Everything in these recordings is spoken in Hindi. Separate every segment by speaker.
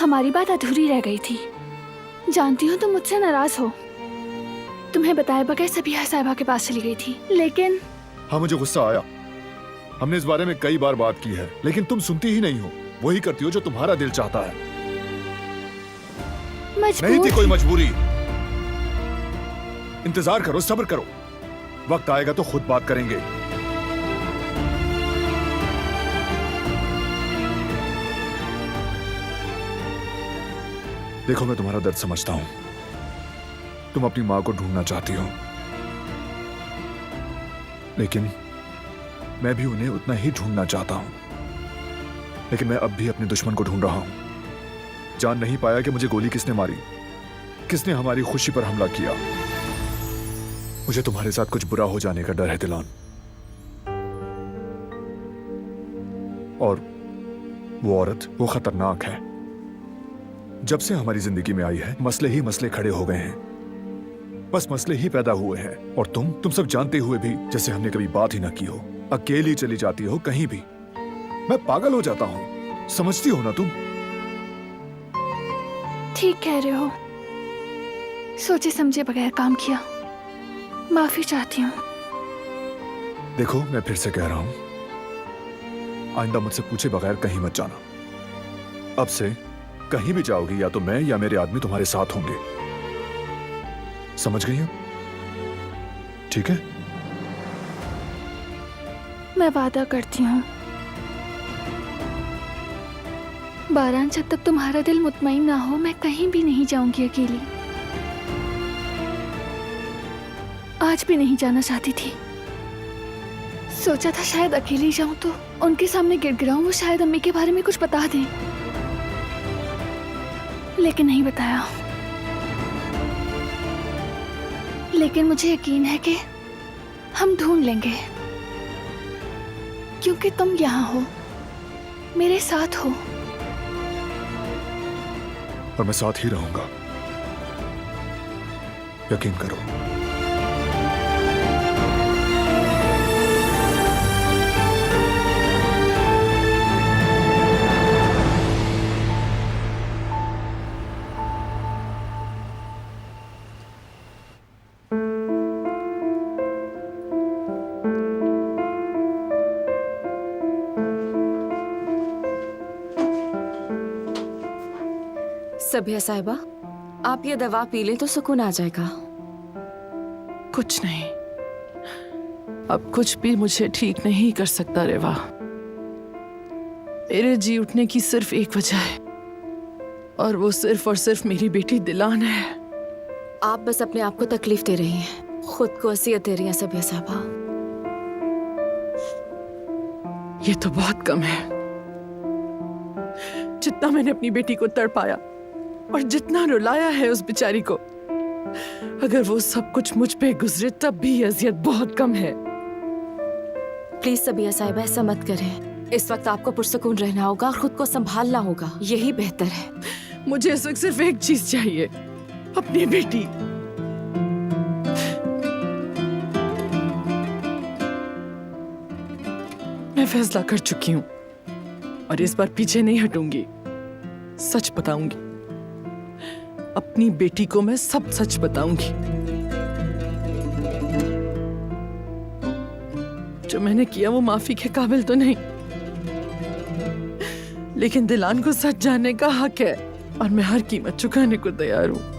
Speaker 1: हमारी बात अधूरी रह गई थी। जानती हूँ तुम मुझसे नाराज हो। तुम्हें बताए बगैर सबिहा साहिबा के पास चली गई थी, लेकिन
Speaker 2: हाँ, मुझे गुस्सा आया। हमने इस बारे में कई बार बात की है, लेकिन तुम सुनती ही नहीं हो। वही करती हो जो तुम्हारा दिल चाहता है। नहीं थी कोई मजबूरी। इंतजार करो, सब्र करो, वक्त आएगा तो खुद बात करेंगे। देखो, मैं तुम्हारा दर्द समझता हूं। तुम अपनी मां को ढूंढना चाहती हो, लेकिन मैं भी उन्हें उतना ही ढूंढना चाहता हूं। लेकिन मैं अब भी अपने दुश्मन को ढूंढ रहा हूं। जान नहीं पाया कि मुझे गोली किसने मारी, किसने हमारी खुशी पर हमला किया। मुझे तुम्हारे साथ कुछ बुरा हो जाने का डर है दिलान। और वो औरत, वो खतरनाक है। जब से हमारी जिंदगी में आई है, मसले ही मसले खड़े हो गए हैं। बस मसले ही पैदा हुए हैं। और तुम सब जानते हुए भी जैसे हमने कभी बात ही ना की हो, अकेली चली जाती हो कहीं भी। मैं पागल हो जाता हूं। समझती हो ना तुम?
Speaker 1: ठीक कह रहे हो। सोचे समझे बगैर काम किया, माफी चाहती हूँ।
Speaker 2: देखो, मैं फिर से कह रहा हूं, आइंदा मुझसे पूछे बगैर कहीं मत जाना। अब से कहीं भी जाओगी, या तो मैं या मेरे आदमी तुम्हारे साथ होंगे। समझ गई हो? ठीक है?
Speaker 1: मैं वादा करती हूँ, बारान, जब तक तुम्हारा दिल मुतमईन ना हो, मैं कहीं भी नहीं जाऊंगी अकेली। आज भी नहीं जाना चाहती थी। सोचा था शायद अकेली जाऊं तो उनके सामने गिड़गिड़ाऊं, वो शायद अम्मी के बारे में कुछ बता दें, लेकिन नहीं बताया। लेकिन मुझे यकीन है कि हम ढूंढ लेंगे, क्योंकि तुम यहाँ हो, मेरे साथ हो।
Speaker 2: और मैं साथ ही रहूंगा, यकीन करो।
Speaker 3: सबिहा साहिबा, आप ये दवा पी लें तो सुकून आ जाएगा।
Speaker 4: कुछ नहीं, अब कुछ भी मुझे ठीक नहीं कर सकता रेवा। मेरे जी उठने की सिर्फ एक वजह है, और वो सिर्फ और सिर्फ मेरी बेटी दिलान है।
Speaker 3: आप बस अपने आप को तकलीफ दे रही हैं, खुद को असियत दे रही हैं सबिहा साहिबा।
Speaker 4: ये तो बहुत कम है। जितना मैंने अपनी बेटी को तड़पाया और जितना रुलाया है उस बेचारी को, अगर वो सब कुछ मुझ पे गुजरे तब भी अजियत बहुत कम है।
Speaker 3: प्लीज सबिहा साहिबा, ऐसा मत करें। इस वक्त आपको पुरसुकून रहना होगा और खुद को संभालना होगा, यही बेहतर है।
Speaker 4: मुझे इस वक्त सिर्फ एक चीज चाहिए, अपनी बेटी। मैं फैसला कर चुकी हूँ और इस बार पीछे नहीं हटूंगी। सच बताऊंगी, अपनी बेटी को मैं सब सच बताऊंगी। जो मैंने किया वो माफी के काबिल तो नहीं, लेकिन दिलान को सच जानने का हक है, और मैं हर कीमत चुकाने को तैयार हूं।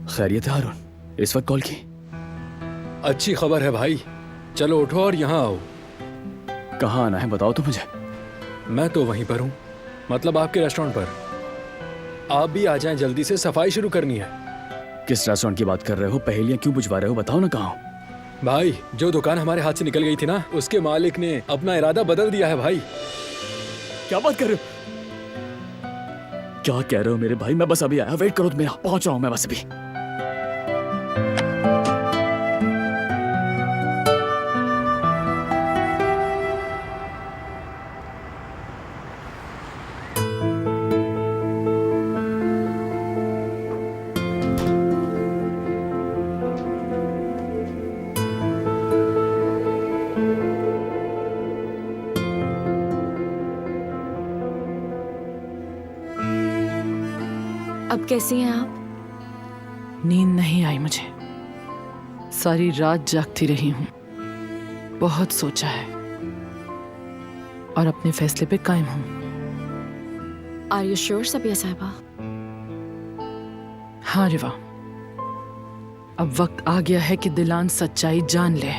Speaker 5: खैरियत है हारून? इस वक्त कॉल की?
Speaker 6: अच्छी खबर है भाई, चलो उठो और यहाँ आओ।
Speaker 5: कहाँ आना है बताओ तो मुझे।
Speaker 6: मैं तो वहीं पर हूँ, मतलब आपके रेस्टोरेंट पर। आप भी आ जाएं, जल्दी से सफाई शुरू करनी है।
Speaker 5: किस रेस्टोरेंट की बात कर रहे हो? पहेलियां क्यों बुझवा रहे हो? बताओ ना कहाँ हो।
Speaker 6: भाई जो दुकान हमारे हाथ से निकल गई थी ना, उसके मालिक ने अपना इरादा बदल दिया है भाई।
Speaker 5: क्या बात कर रहे हो? क्या कह रहे हो मेरे भाई? मैं बस अभी आया, वेट करो, मेरा पहुंच रहा हूं मैं बस अभी।
Speaker 3: अब कैसी हैं आप?
Speaker 4: नींद नहीं आई मुझे, सारी रात जागती रही हूं। बहुत सोचा है और अपने फैसले पे कायम हूं।
Speaker 3: आर यू श्योर सबिया साहिबा?
Speaker 4: हाँ रिवा, अब वक्त आ गया है कि दिलान सच्चाई जान ले।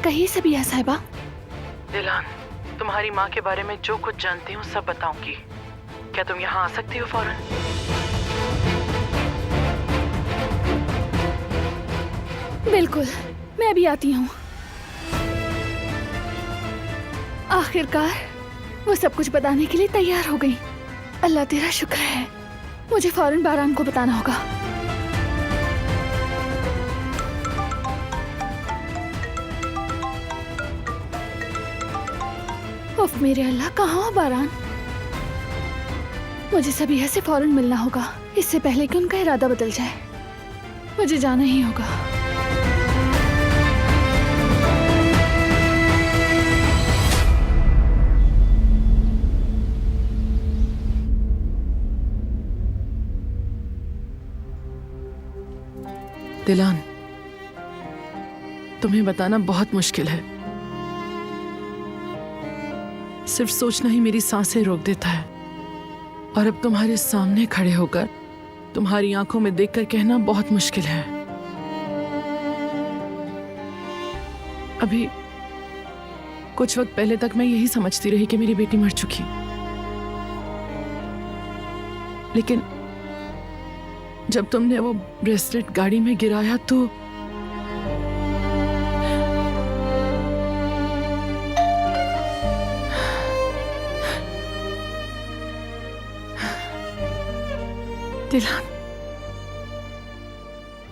Speaker 1: कहिए सबिया साहिबा।
Speaker 4: दिलान, तुम्हारी माँ के बारे में जो कुछ जानती हूँ सब बताऊंगी। क्या तुम यहाँ आ सकती हो फौरन?
Speaker 1: बिल्कुल, मैं अभी आती हूँ। आखिरकार वो सब कुछ बताने के लिए तैयार हो गई। अल्लाह तेरा शुक्र है। मुझे फौरन बारान को बताना होगा। उफ मेरे अल्लाह, कहाँ हो बारान? मुझे सबिया से फौरन मिलना होगा, इससे पहले कि उनका इरादा बदल जाए। मुझे जाना ही होगा।
Speaker 4: दिलान, तुम्हें बताना बहुत मुश्किल है। सिर्फ सोचना ही मेरी सांसें रोक देता है, और अब तुम्हारे सामने खड़े होकर तुम्हारी आंखों में देखकर कहना बहुत मुश्किल है। अभी कुछ वक्त पहले तक मैं यही समझती रही कि मेरी बेटी मर चुकी, लेकिन जब तुमने वो ब्रेसलेट गाड़ी में गिराया तो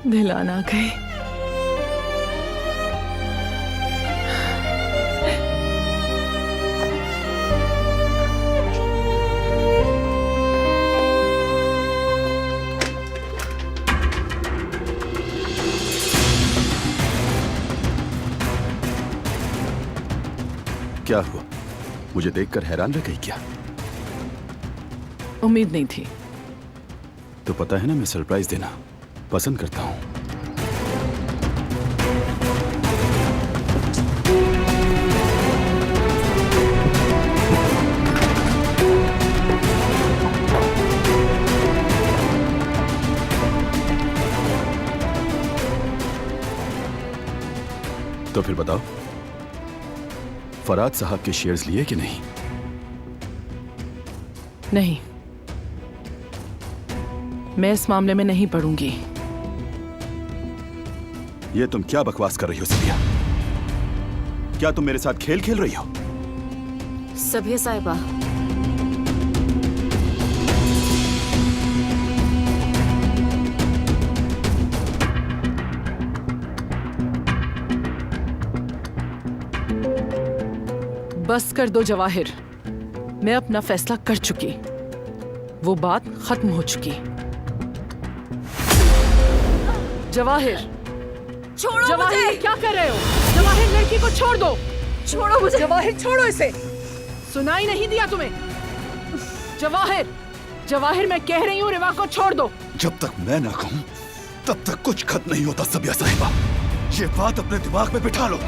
Speaker 4: दिलान आ गई।
Speaker 7: क्या हुआ? मुझे देखकर हैरान रह गई क्या?
Speaker 4: उम्मीद नहीं थी।
Speaker 7: तो पता है ना, मैं सरप्राइज देना पसंद करता हूं। तो फिर बताओ, फराद साहब के शेयर्स लिए कि नहीं?
Speaker 4: नहीं, मैं इस मामले में नहीं पड़ूंगी।
Speaker 7: ये तुम क्या बकवास कर रही हो सबिया? क्या तुम मेरे साथ खेल खेल रही हो?
Speaker 3: सबिया साहिबा,
Speaker 4: बस कर दो जवाहिर। मैं अपना फैसला कर चुकी, वो बात खत्म हो चुकी। जवाहिर,
Speaker 3: छोड़ो
Speaker 4: जवाहिर
Speaker 3: मुझे।
Speaker 4: क्या कर रहे हो? जवाहिर, लड़की को छोड़ दो।
Speaker 3: छोड़ो मुझे।
Speaker 4: जवाहिर छोड़ो इसे। सुनाई नहीं दिया तुम्हें? जवाहिर, जवाहिर मैं कह रही हूँ रिवा को छोड़ दो।
Speaker 7: जब तक मैं ना कहूं तब तक कुछ खत्म नहीं होता सबिया साहिबा। ये बात अपने दिमाग में बिठा लो।